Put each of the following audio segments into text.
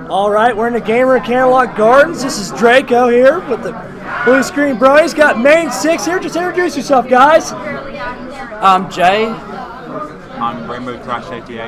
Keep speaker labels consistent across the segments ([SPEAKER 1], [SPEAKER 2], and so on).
[SPEAKER 1] All right, we're in the game room at Canterlot Gardens. This is Draco here with the Bluescreen Bronies. Got Mane6 here. Just introduce yourself, guys.
[SPEAKER 2] I'm Jay.
[SPEAKER 3] I'm Rainbow Crash 88.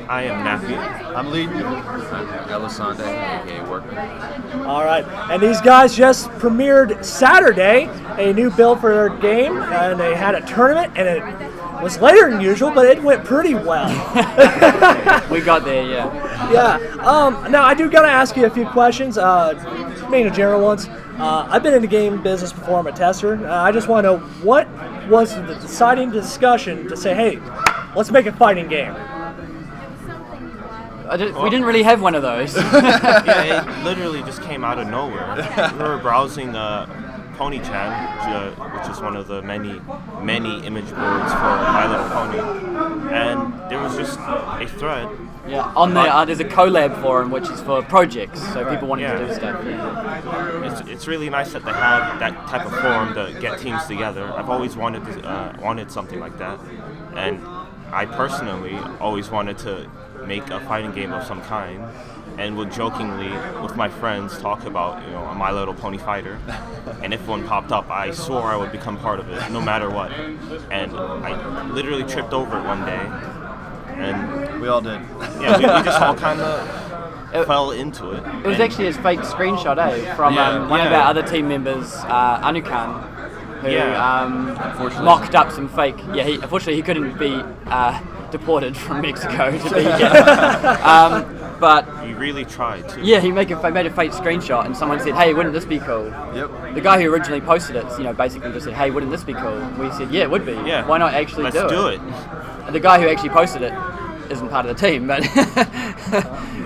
[SPEAKER 3] I am Nappy.
[SPEAKER 4] I'm Lee. I'm Elisande, aka Workman.
[SPEAKER 1] All right, and these guys just premiered Saturday a new build for their game, and they had a tournament, and it was later than usual, but it went pretty well.
[SPEAKER 2] We got there, yeah.
[SPEAKER 1] Yeah. Now I do gotta ask you a few questions, mainly general ones. I've been in the game business before. I'm a tester. I just want to know what was the deciding discussion to say, hey, let's make a fighting game.
[SPEAKER 2] We didn't really have one of those.
[SPEAKER 3] Yeah, it literally just came out of nowhere. We were browsing Pony-chan, which is one of the many image boards for My Little Pony, and there was just a thread.
[SPEAKER 2] Yeah, on there there's a collab forum which is for projects, so people wanting to do stuff.
[SPEAKER 3] Yeah. It's really nice that they have that type of forum to get teams together. I've always wanted something like that, and I personally always wanted to make a fighting game of some kind, and would jokingly with my friends talk about a My Little Pony fighter, and if one popped up, I swore I would become part of it no matter what. And I literally tripped over it one day, and
[SPEAKER 4] we all did.
[SPEAKER 3] Yeah, we just all kind of fell into it.
[SPEAKER 2] It was actually his fake screenshot, from one of our other team members, Anukan, who mocked up some fake. Yeah, unfortunately he couldn't be deported from Mexico to be here. But
[SPEAKER 3] he really tried too.
[SPEAKER 2] Yeah, he made a fake screenshot, and someone said, "Hey, wouldn't this be cool?"
[SPEAKER 4] Yep.
[SPEAKER 2] The guy who originally posted it, basically just said, "Hey, wouldn't this be cool?" We said, "Yeah, it would be.
[SPEAKER 3] Yeah.
[SPEAKER 2] Why not actually
[SPEAKER 3] Let's
[SPEAKER 2] do
[SPEAKER 3] it?"
[SPEAKER 2] And the guy who actually posted it isn't part of the team, but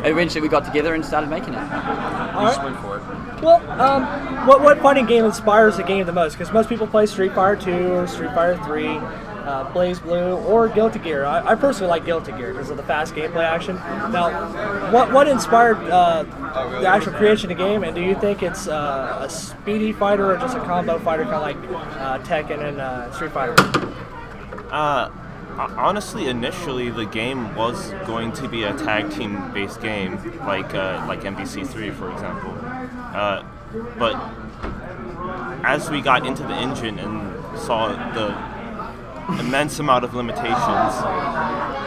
[SPEAKER 2] eventually we got together and started making it.
[SPEAKER 4] We just went for it.
[SPEAKER 1] Well, what fighting game inspires the game the most? Because most people play Street Fighter 2 or Street Fighter 3. Blaze Blue, or Guilty Gear. I personally like Guilty Gear because of the fast gameplay action. Now, what inspired the actual creation of the game, and do you think it's a speedy fighter or just a combo fighter, kind of like Tekken and Street Fighter?
[SPEAKER 3] Honestly, initially the game was going to be a tag team based game, like MVC3, for example. But as we got into the engine and saw the immense amount of limitations,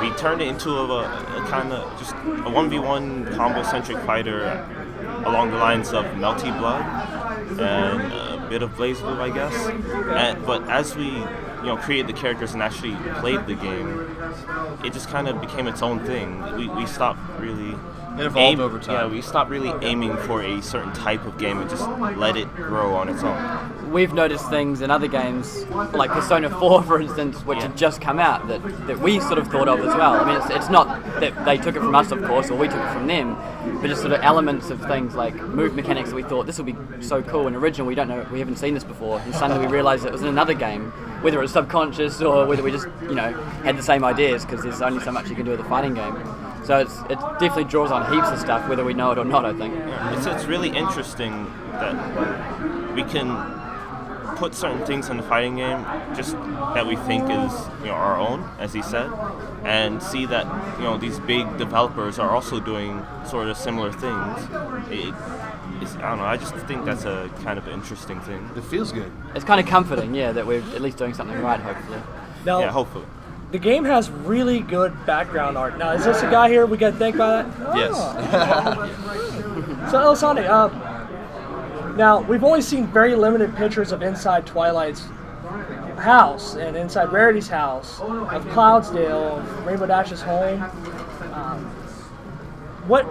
[SPEAKER 3] we turned it into a kind of just a 1v1 combo-centric fighter along the lines of Melty Blood and a bit of Blaze Blue, I guess. But as we created the characters and actually played the game, it just kind of became its own thing. We stopped really...
[SPEAKER 4] It evolved over time.
[SPEAKER 3] Yeah, we stopped really aiming for a certain type of game and just let it grow on its own.
[SPEAKER 2] We've noticed things in other games, like Persona 4, for instance, which had just come out, that we sort of thought of as well. I mean, it's not that they took it from us, of course, or we took it from them, but just sort of elements of things like move mechanics that we thought, this would be so cool and original, we haven't seen this before, and suddenly we realised it was in another game, whether it was subconscious or whether we just, had the same ideas, because there's only so much you can do with a fighting game. So it definitely draws on heaps of stuff, whether we know it or not, I think.
[SPEAKER 3] It's really interesting that we can put certain things in the fighting game just that we think is our own, as he said, and see that these big developers are also doing sort of similar things. I don't know, I just think that's a kind of interesting thing.
[SPEAKER 4] It feels good.
[SPEAKER 2] It's kind of comforting, that we're at least doing something right, hopefully.
[SPEAKER 1] Now,
[SPEAKER 3] yeah, hopefully.
[SPEAKER 1] The game has really good background art. Now, is this a guy here we got to thank by that?
[SPEAKER 4] Yes.
[SPEAKER 1] So, Elisande, now we've only seen very limited pictures of inside Twilight's house and inside Rarity's house, of Cloudsdale, of Rainbow Dash's home. What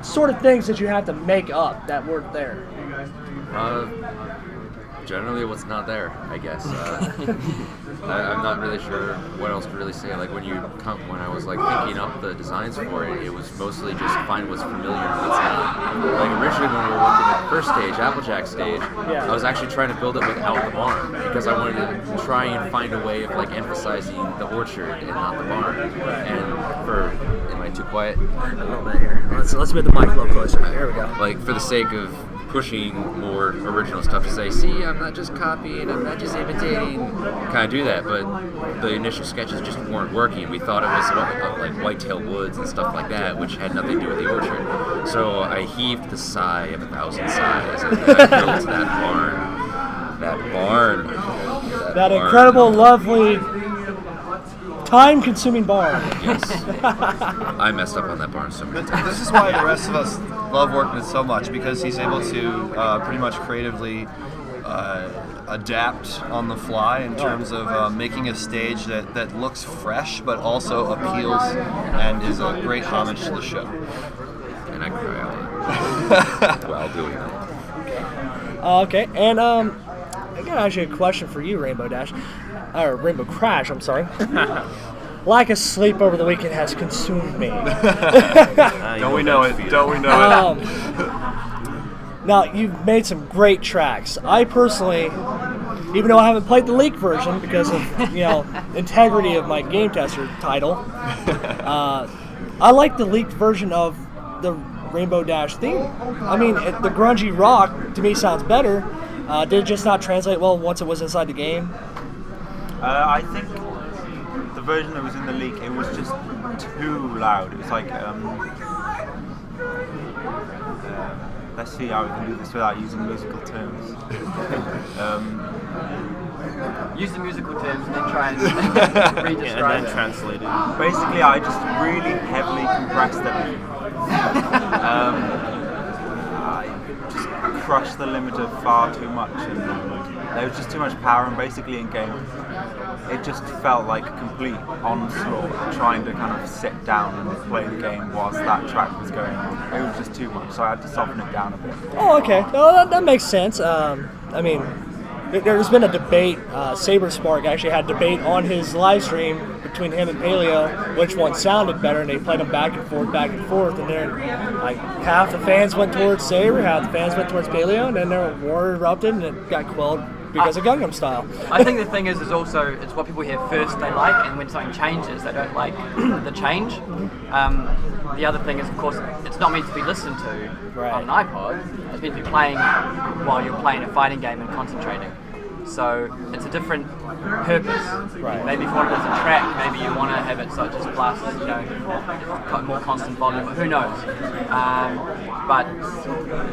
[SPEAKER 1] sort of things did you have to make up that weren't there?
[SPEAKER 4] Generally what's not there, I guess. I'm not really sure what else to really say. Like when I was thinking up the designs for it, it was mostly just find what's familiar and what's not. Like originally when we were working at the first stage, Applejack stage, I was actually trying to build it without the barn because I wanted to try and find a way of emphasizing the orchard and not the barn. And am I too quiet?
[SPEAKER 1] A little bit here. Let's move the mic a little closer. Here we go.
[SPEAKER 4] For the sake of pushing more original stuff to say, see, I'm not just copying, I'm not just imitating, kind of do that, but the initial sketches just weren't working. We thought it was like Whitetail Woods and stuff like that, which had nothing to do with the orchard. So I heaved the sigh of 1,000 sighs, and I built that barn. That barn.
[SPEAKER 1] Incredible, lovely, time-consuming barn.
[SPEAKER 4] Yes. I messed up on that barn so many times.
[SPEAKER 5] This is why the rest of us love working with so much, because he's able to pretty much creatively adapt on the fly in terms of making a stage that looks fresh but also appeals and is a great homage to the show.
[SPEAKER 4] And I cry out while doing that.
[SPEAKER 1] Okay, and I got actually a question for you, Rainbow Crash. I'm sorry. Lack of sleep over the weekend has consumed me.
[SPEAKER 5] Don't we know it? Don't we know it?
[SPEAKER 1] Now, you've made some great tracks. I personally, even though I haven't played the leaked version because of integrity of my game tester title, I like the leaked version of the Rainbow Dash theme. I mean, the grungy rock to me sounds better. Did it just not translate well once it was inside the game?
[SPEAKER 6] I think the version that was in the leak, it was just too loud. It was like, let's see how we can do this without using musical terms.
[SPEAKER 2] Use the musical terms and then try and re-describe
[SPEAKER 3] and then translate it.
[SPEAKER 6] Basically, I just really heavily compressed everything. I just crushed the limiter far too much, and there was just too much power, and basically in game it just felt like a complete onslaught trying to kind of sit down and play the game whilst that track was going on. It was just too much, so I had to soften it down a bit.
[SPEAKER 1] Oh, okay. No, that makes sense. I mean, there's been a debate. Saberspark actually had a debate on his live stream between him and Paleo, which one sounded better, and they played them back and forth, and then like half the fans went towards Saber, half the fans went towards Paleo, and then their war erupted, and it got quelled because of Gangnam Style.
[SPEAKER 2] I think the thing is also it's what people hear first they like, and when something changes, they don't like the change. The other thing is, of course, it's not meant to be listened to on an iPod. It's meant to be playing while you're playing a fighting game and concentrating. So it's a different purpose.
[SPEAKER 1] Right.
[SPEAKER 2] Maybe if you want it as a track, maybe you want to have it so it just blasts, more constant volume. Who knows? But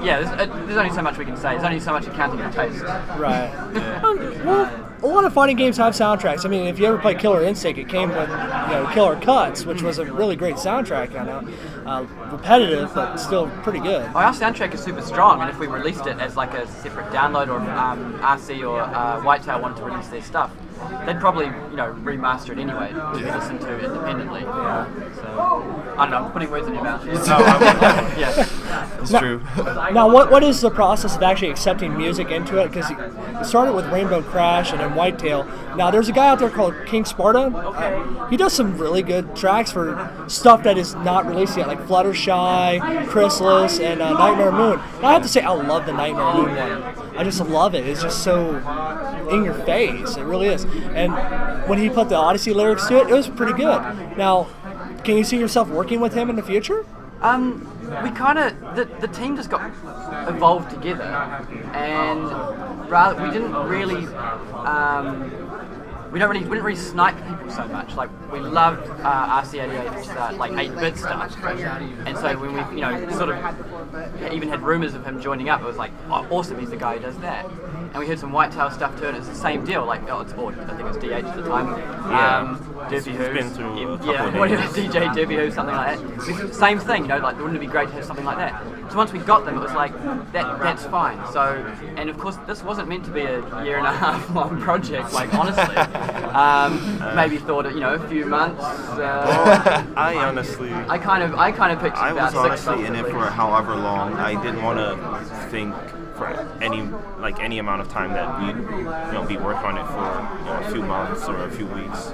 [SPEAKER 2] yeah, there's only so much we can say. There's only so much accounting for taste.
[SPEAKER 1] Right. Well, a lot of fighting games have soundtracks. I mean, if you ever play Killer Instinct, it came with Killer Cuts, which was a really great soundtrack. I know, repetitive but still pretty good.
[SPEAKER 2] Our soundtrack is super strong, and if we released it as like a separate download, or RC or Whitetail wanted to release their stuff, they'd probably remaster it anyway to be listened to independently. So I don't know, I'm putting words in your mouth here. Yeah.
[SPEAKER 5] It's true.
[SPEAKER 1] Now, what is the process of actually accepting music into it? Because you started with Rainbow Crash and then Whitetail. Now, there's a guy out there called King Sparta. He does some really good tracks for stuff that is not released yet, like Fluttershy, Chrysalis, and Nightmare Moon. And I have to say, I love the Nightmare Moon one. I just love it. It's just so in your face. It really is. And when he put the Odyssey lyrics to it, it was pretty good. Now, can you see yourself working with him in the future?
[SPEAKER 2] We kind of the team just got evolved together, and we didn't really we didn't really snipe people so much. Like, we loved RC88's like 8-bit stuff, and so when we sort of even had rumors of him joining up, it was like, oh, awesome, he's the guy who does that. And we heard some Whitetail stuff too, and it's the same deal. Like, I think it was DH at the time. Derby Who,
[SPEAKER 3] been through a couple of
[SPEAKER 2] whatever,
[SPEAKER 3] days.
[SPEAKER 2] DJ Derby Who, something like that. Same thing, like, wouldn't it be great to have something like that? So once we got them, it was like, that's fine. So, and of course, this wasn't meant to be a 1.5 year long project. Like, honestly, maybe thought a few months.
[SPEAKER 3] I honestly,
[SPEAKER 2] I kind of pictured
[SPEAKER 3] I
[SPEAKER 2] about
[SPEAKER 3] was
[SPEAKER 2] 6
[SPEAKER 3] honestly in it
[SPEAKER 2] months.
[SPEAKER 3] for however long. I didn't want to think for any amount of time that we'd be working on it for a few months or a few weeks.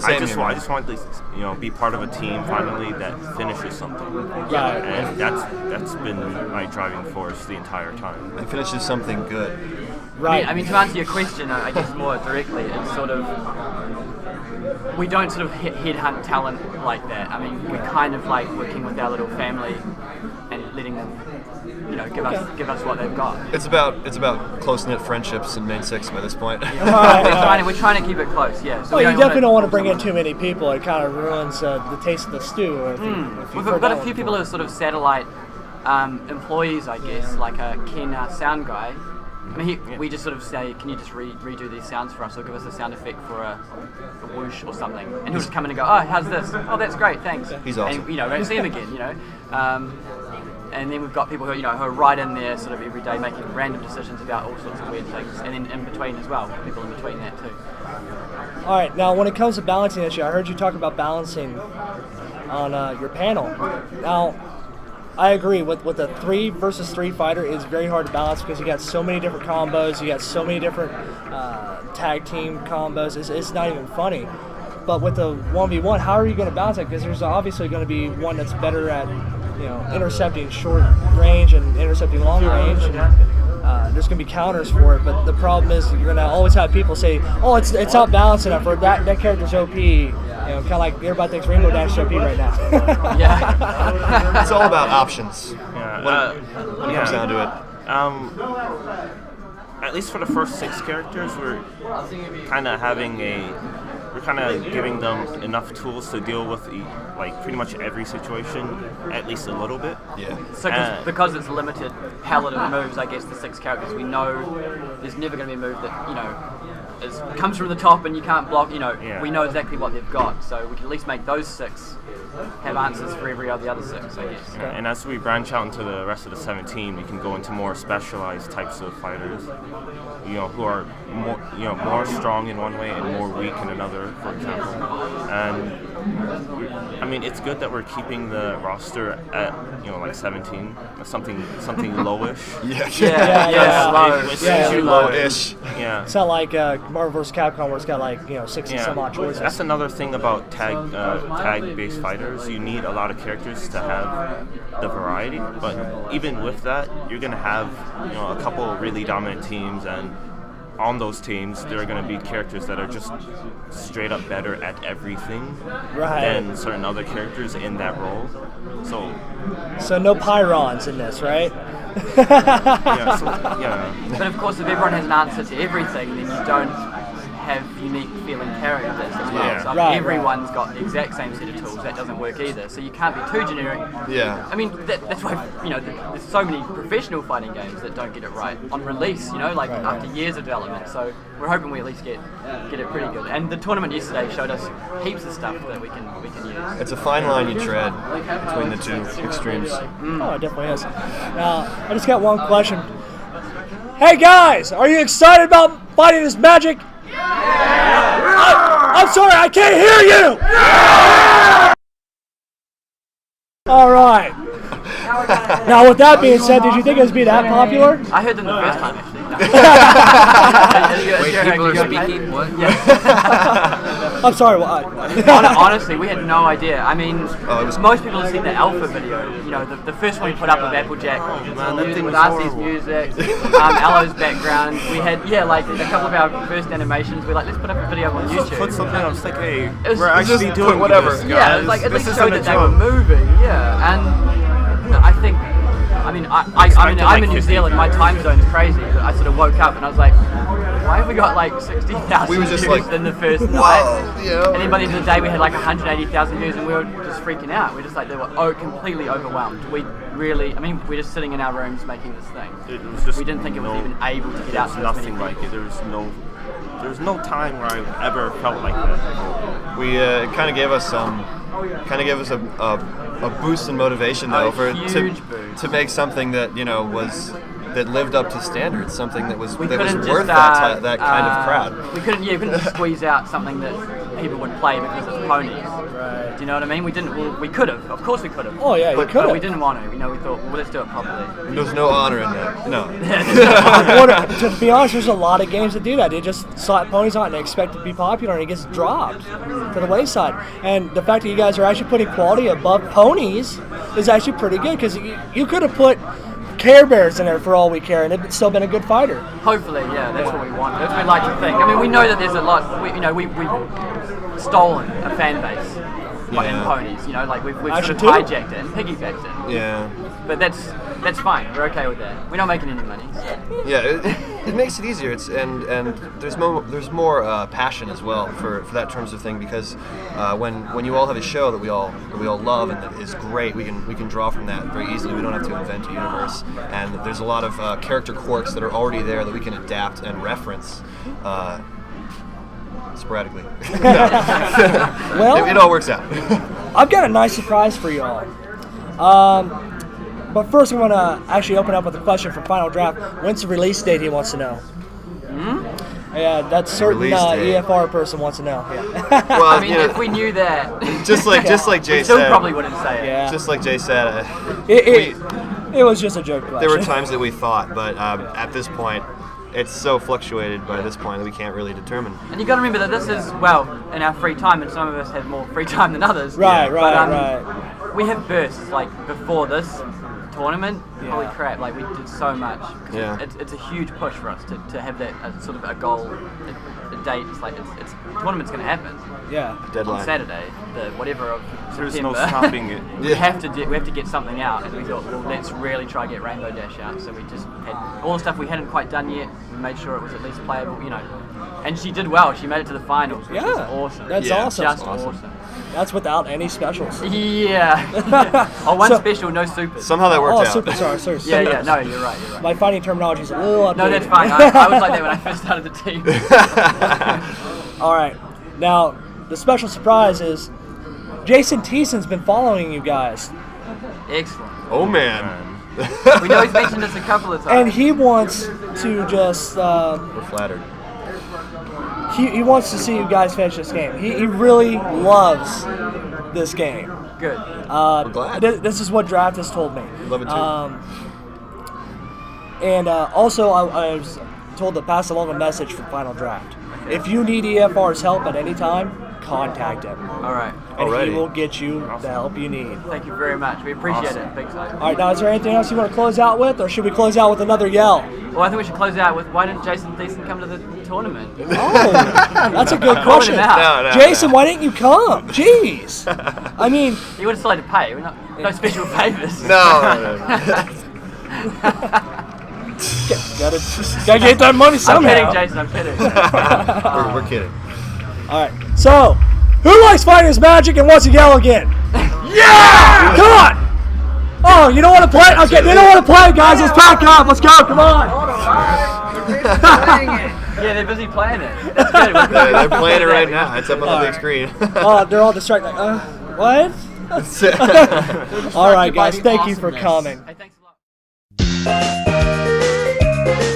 [SPEAKER 3] I just wanted to be part of a team finally that finishes something.
[SPEAKER 1] Yeah.
[SPEAKER 3] And that's been my driving force the entire time.
[SPEAKER 5] It finishes something good.
[SPEAKER 1] Right.
[SPEAKER 2] I mean, to answer your question, I guess more directly, it's sort of, we don't sort of headhunt talent like that. I mean, we kind of like working with our little family and letting them give us what they've got.
[SPEAKER 5] It's about close-knit friendships in Mane6 by this point.
[SPEAKER 2] We're trying to keep it close, yeah. So
[SPEAKER 1] well, you definitely don't want to bring in too many people. It kind of ruins the taste of the stew.
[SPEAKER 2] We've got a few people who are sort of satellite employees, I guess, like a Ken, our sound guy. I mean, we just sort of say, can you just redo these sounds for us, or give us a sound effect for a whoosh or something, and he'll just come in and go, oh, how's this? Oh, that's great, thanks.
[SPEAKER 5] He's awesome.
[SPEAKER 2] And, won't see him again, and then we've got people who are right in there sort of every day making random decisions about all sorts of weird things, and then in between as well, people in between that too.
[SPEAKER 1] All right, now when it comes to balancing this year, I heard you talk about balancing on your panel. Now, I agree with the 3 versus 3 fighter is very hard to balance because you got so many different combos, you got so many different tag team combos. It's not even funny. But with the 1v1, how are you going to balance that? Because there's obviously going to be one that's better at intercepting short range and intercepting long range. There's going to be counters for it, but the problem is you're going to always have people say, "Oh, it's not balanced enough," or that character's OP. Kind of like everybody thinks Rainbow Dash is OP right now.
[SPEAKER 2] Yeah.
[SPEAKER 5] It's all about options.
[SPEAKER 3] Yeah.
[SPEAKER 5] When it comes down to it.
[SPEAKER 3] At least for the first 6 characters, we're kind of giving them enough tools to deal with pretty much every situation, at least a little bit.
[SPEAKER 5] Yeah.
[SPEAKER 2] So because it's limited palette of moves, I guess the 6 characters, we know there's never going to be a move that comes from the top and you can't block. We know exactly what they've got, so we can at least make those 6 have answers for every of the other 6, I guess.
[SPEAKER 3] Yeah, and as we branch out into the rest of the 17, we can go into more specialized types of fighters, who are more strong in one way and more weak in another, for example. And I mean, it's good that we're keeping the roster at 17, something lowish.
[SPEAKER 5] Low-ish.
[SPEAKER 3] Yeah.
[SPEAKER 1] It's not like Marvel vs. Capcom where it's got 60 some odd choices.
[SPEAKER 3] That's another thing about tag-based fighters. You need a lot of characters to have the variety, but even with that, you're going to have a couple of really dominant teams, and on those teams, there are going to be characters that are just straight up better at everything than certain other characters in that role. So
[SPEAKER 1] no Pyrons in this, right?
[SPEAKER 3] yeah.
[SPEAKER 2] But of course, if everyone has an answer to everything, then you don't have unique feeling characters as well.
[SPEAKER 3] Yeah.
[SPEAKER 2] So if everyone's got the exact same set of tools, that doesn't work either. So you can't be too generic.
[SPEAKER 5] Yeah.
[SPEAKER 2] I mean, that's why there's so many professional fighting games that don't get it right on release. After years of development. So we're hoping we at least get it pretty good. And the tournament yesterday showed us heaps of stuff that we can use.
[SPEAKER 5] It's a fine line you tread between the 2 extremes.
[SPEAKER 1] Oh, it definitely is. Now, I just got one question. Hey guys, are you excited about fighting this magic? I'm sorry, I can't hear you! All right. Now, with that being said, did you think it would be that popular?
[SPEAKER 2] I heard them the first time, actually.
[SPEAKER 4] Wait, people are speaking? What?
[SPEAKER 1] I'm sorry.
[SPEAKER 2] Honestly, we had no idea. I mean, most people have seen the alpha video. The first one we put up of Applejack with RC's music, Alo's background. We had a couple of our first animations. We're like, let's put up a video on YouTube.
[SPEAKER 3] Put something up. It's like, hey,
[SPEAKER 2] was
[SPEAKER 3] we're actually doing
[SPEAKER 5] whatever.
[SPEAKER 3] this, guys.
[SPEAKER 2] Yeah, it's like at
[SPEAKER 3] this
[SPEAKER 2] least
[SPEAKER 3] isn't
[SPEAKER 2] showed
[SPEAKER 3] a
[SPEAKER 2] that they were
[SPEAKER 3] joke.
[SPEAKER 2] moving. Yeah, and I think. I mean, I'm in New Zealand. My time zone's crazy. But I sort of woke up and I was like, why have we got 60,000
[SPEAKER 5] We were just
[SPEAKER 2] views
[SPEAKER 5] like,
[SPEAKER 2] in the first
[SPEAKER 5] whoa,
[SPEAKER 2] night?
[SPEAKER 5] yeah.
[SPEAKER 2] And then by the end of the day, we had 180,000 views, and we were just freaking out. We were just they were completely overwhelmed. We're just sitting in our rooms making this thing.
[SPEAKER 3] It was just
[SPEAKER 2] we didn't think it was even able to get out to
[SPEAKER 3] nothing
[SPEAKER 2] as many
[SPEAKER 3] like it. There was no time where I've ever felt like that.
[SPEAKER 5] We kind of gave us a boost in motivation though to make something that that lived up to standards, something that was worth that kind of crowd.
[SPEAKER 2] We couldn't just squeeze out something that people would play because it's ponies. Right. Do you know what I mean? We didn't. Well, we could have. Of course we could have.
[SPEAKER 1] Oh yeah,
[SPEAKER 2] but we didn't want to. We thought, well, let's do it properly.
[SPEAKER 5] There's no honor in that. No.
[SPEAKER 1] To be honest, there's a lot of games that do that. They just slap ponies on and they expect it to be popular, and it gets dropped to the wayside. And the fact that you guys are actually putting quality above ponies is actually pretty good, because you could have put Care Bears in there for all we care, and it'd still been a good fighter.
[SPEAKER 2] Hopefully, yeah, that's what we want. That's what we like to think. I mean, we know that there's a lot. We've stolen a fan base in ponies. We've sort of hijacked it and piggybacked it.
[SPEAKER 5] Yeah.
[SPEAKER 2] but that's fine. We're okay with that. We're not making any money. So.
[SPEAKER 5] Yeah, it makes it easier. And there's more passion as well for that terms of thing, because when you all have a show that we all love and that is great, we can draw from that very easily. We don't have to invent a universe, and there's a lot of character quirks that are already there that we can adapt and reference. Sporadically.
[SPEAKER 1] Well,
[SPEAKER 5] it all works out.
[SPEAKER 1] I've got a nice surprise for y'all. But first, I'm going to actually open up with a question from Final Draft. When's the release date he wants to know? Yeah, that's certain EFR person wants to know. Yeah.
[SPEAKER 5] Well,
[SPEAKER 2] I mean, if we knew that,
[SPEAKER 5] just like Jay
[SPEAKER 2] still
[SPEAKER 5] said,
[SPEAKER 2] probably wouldn't say it.
[SPEAKER 1] Yeah.
[SPEAKER 5] just like Jay said,
[SPEAKER 1] It was just a joke question.
[SPEAKER 5] there were times that we thought, but at this point, it's so fluctuated by this point that we can't really determine.
[SPEAKER 2] And you got to remember that this is, well, in our free time, and some of us have more free time than others.
[SPEAKER 1] Right.
[SPEAKER 2] We have bursts like before this tournament. Holy crap! Like we did so much.
[SPEAKER 5] Yeah.
[SPEAKER 2] It's a huge push for us to have that sort of a goal, a date. It's like it's tournament's going to happen.
[SPEAKER 1] Yeah.
[SPEAKER 5] Deadline.
[SPEAKER 2] On Saturday, the whatever of
[SPEAKER 3] There's
[SPEAKER 2] September.
[SPEAKER 3] no stopping it.
[SPEAKER 2] We have to get something out, and we thought, well, let's really try to get Rainbow Dash out. So we just had all the stuff we hadn't quite done yet. We made sure it was at least playable, And she did well. She made it to the finals, which was awesome.
[SPEAKER 1] That's awesome.
[SPEAKER 2] Just awesome.
[SPEAKER 1] That's without any specials.
[SPEAKER 2] Yeah. One
[SPEAKER 1] So-
[SPEAKER 2] special, no supers.
[SPEAKER 5] Somehow that worked
[SPEAKER 1] Oh,
[SPEAKER 5] out.
[SPEAKER 1] super, sorry.
[SPEAKER 2] Yeah. No, you're right.
[SPEAKER 1] My fighting terminology is a little outdated.
[SPEAKER 2] No, that's fine. I was like that when I first started the team.
[SPEAKER 1] All right. Now, the special surprise is Jason Thiessen's been following you guys,
[SPEAKER 2] Excellent.
[SPEAKER 5] Oh man.
[SPEAKER 2] We know he's mentioned this a couple of times.
[SPEAKER 1] and he wants to just
[SPEAKER 5] We're flattered.
[SPEAKER 1] he wants to see you guys finish this game. He really loves this game.
[SPEAKER 2] Good.
[SPEAKER 5] We're glad.
[SPEAKER 1] This is what Draft has told me.
[SPEAKER 5] Love it too.
[SPEAKER 1] And also, I was told to pass along a message from Final Draft. If you need EFR's help at any time, contact him,
[SPEAKER 2] All right.
[SPEAKER 1] and
[SPEAKER 5] Alrighty.
[SPEAKER 1] he will get you the help you need.
[SPEAKER 2] Thank you very much. We appreciate it. Big time.
[SPEAKER 1] All right, now is there anything else you want to close out with, or should we close out with another yell?
[SPEAKER 2] Well, I think we should close out with, why didn't Jason Thiessen come to the tournament?
[SPEAKER 1] Oh, that's a good
[SPEAKER 2] Calling
[SPEAKER 1] question.
[SPEAKER 2] him out.
[SPEAKER 5] No.
[SPEAKER 1] Jason, why didn't you come? Jeez. I mean,
[SPEAKER 2] He would have still had to pay. We're not, no special favors.
[SPEAKER 5] No.
[SPEAKER 1] gotta get that money
[SPEAKER 2] I'm
[SPEAKER 1] somehow.
[SPEAKER 2] kidding, Jason. I'm kidding.
[SPEAKER 5] We're kidding.
[SPEAKER 1] All right. So, who likes fighting his magic and wants to yell again? Yeah! Come on! Oh, you don't want to play? Okay, they don't want to play, guys. Let's pack up. Let's go. Come on.
[SPEAKER 2] Yeah, they're busy playing it. That's good.
[SPEAKER 5] They're playing it right now. It's up on the big screen.
[SPEAKER 1] Oh, they're all distracted. Like, what? All right, guys. Thank you for coming.
[SPEAKER 2] Hey, thanks a lot.